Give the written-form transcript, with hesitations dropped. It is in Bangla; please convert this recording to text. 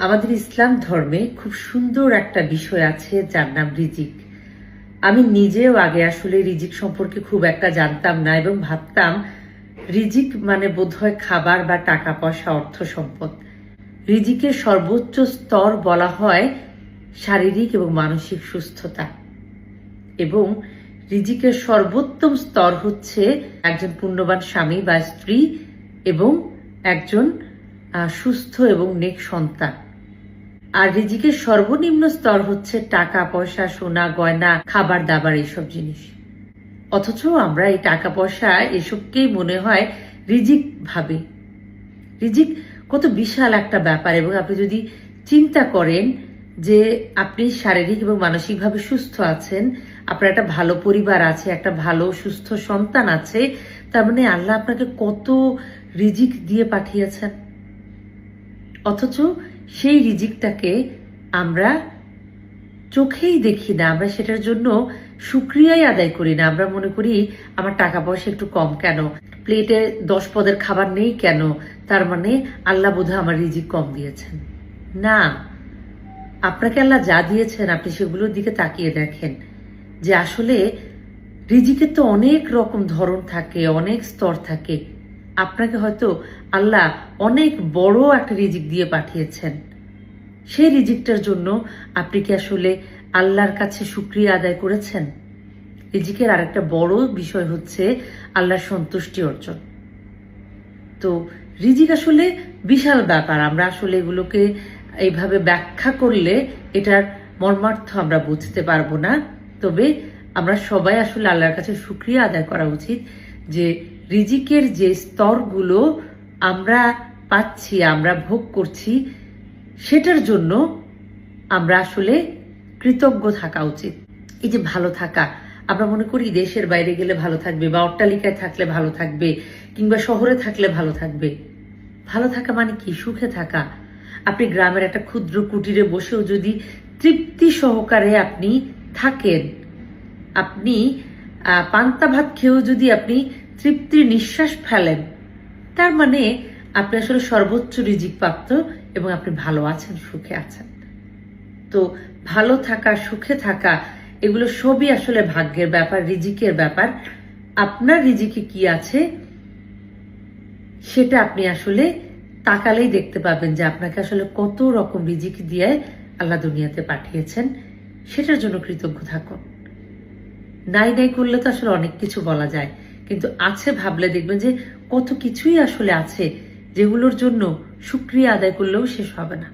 আমাদের ইসলাম ধর্মে খুব সুন্দর একটা বিষয় আছে যার নাম রিজিক। আমি নিজেও আগে আসলে রিজিক সম্পর্কে খুব একটা জানতাম না এবং ভাবতাম রিজিক মানে বোধহয় খাবার বা টাকা পয়সা, অর্থ সম্পদ। রিজিকের সর্বোচ্চ স্তর বলা হয় শারীরিক এবং মানসিক সুস্থতা, এবং রিজিকের সর্বোত্তম স্তর হচ্ছে একজন পুণ্যবান স্বামী বা স্ত্রী এবং একজন সুস্থ এবং নেক সন্তান। আর রিজিকের সর্বনিম্ন স্তর হচ্ছে টাকা পয়সা, সোনা গয়না, খাবার দাবার, এইসব জিনিস। অথচ আমরা এই টাকা পয়সা এসবকেই মনে হয় রিজিক ভাবে। রিজিক কত বিশাল একটা ব্যাপার, এবং আপনি যদি চিন্তা করেন যে আপনি শারীরিক এবং মানসিকভাবে সুস্থ আছেন, আপনার একটা ভালো পরিবার আছে, একটা ভালো সুস্থ সন্তান আছে, তার মানে আল্লাহ আপনাকে কত রিজিক দিয়ে পাঠিয়েছেন। অথচ সেই রিজিকটাকে আমরা চোখেই দেখি না, আমরা সেটার জন্য শুকরিয়াই আদায় করি না। আমরা মনে করি আমার টাকা পয়সা একটু কম কেন, প্লেটে 10 পদের খাবার নেই কেন, তার মানে আল্লাহ বোধহয় আমার রিজিক কম দিয়েছেন। না, আপনাকে আল্লাহ যা দিয়েছেন আপনি সেগুলোর দিকে তাকিয়ে দেখেন যে আসলে রিজিকের তো অনেক রকম ধরন থাকে, অনেক স্তর থাকে। আপনাকে হয়তো আল্লাহ অনেক বড় একটা রিজিক দিয়ে পাঠিয়েছেন। সেই রিজিকটার জন্য আপনি কি আসলে আল্লাহর কাছে শুকরিয়া আদায় করেছেন? রিজিকের আরেকটা বড় বিষয় হচ্ছে আল্লাহর সন্তুষ্টি অর্জন। তো রিজিক আসলে বিশাল ব্যাপার। আমরা আসলে এগুলোকে এইভাবে ব্যাখ্যা করলে এটার মর্মার্থ আমরা বুঝতে পারবো না। তবে আমরা সবাই আসলে আল্লাহর কাছে শুকরিয়া আদায় করা উচিত যে রিজিকের যে স্তরগুলো আমরা পাচ্ছি, আমরা ভোগ করছি, সেটার জন্য আমরা আসলে কৃতজ্ঞ থাকা উচিত। এই যে ভালো থাকা, আমরা মনে করি দেশের বাইরে গেলে ভালো থাকবে, বা অট্টালিকায় থাকলে ভালো থাকবে, কিংবা শহরে থাকলে ভালো থাকবে। ভালো থাকা মানে কি? সুখে থাকা। আপনি গ্রামের একটা ক্ষুদ্র কুটিরে বসেও যদি তৃপ্তি সহকারে আপনি থাকেন, আপনি পান্তা ভাত খেয়েও যদি আপনি তৃপ্তির নিঃশ্বাস ফেলেন, তার মানে আপনি আসলে সর্বোচ্চ রিজিক প্রাপ্ত এবং আপনি ভালো আছেন, সুখে আছেন। তো ভালো থাকা, সুখে থাকা, এগুলো সবই আসলে ভাগ্যের ব্যাপার, রিজিকের ব্যাপার। আপনার রিজিকে কি আছে সেটা আপনি আসলে তাকালেই দেখতে পাবেন যে আপনাকে আসলে কত রকম রিজিক দিয়ে আল্লাহ দুনিয়াতে পাঠিয়েছেন। সেটার জন্য কৃতজ্ঞ থাকুন। নাই নাই করলে তো আসলে অনেক কিছু বলা যায়, কিন্তু আছে ভাবলে দেখবেন যে কত কিছুই আসলে আছে যেগুলোর জন্য শুকরিয়া আদায় করলেও শেষ হবে না।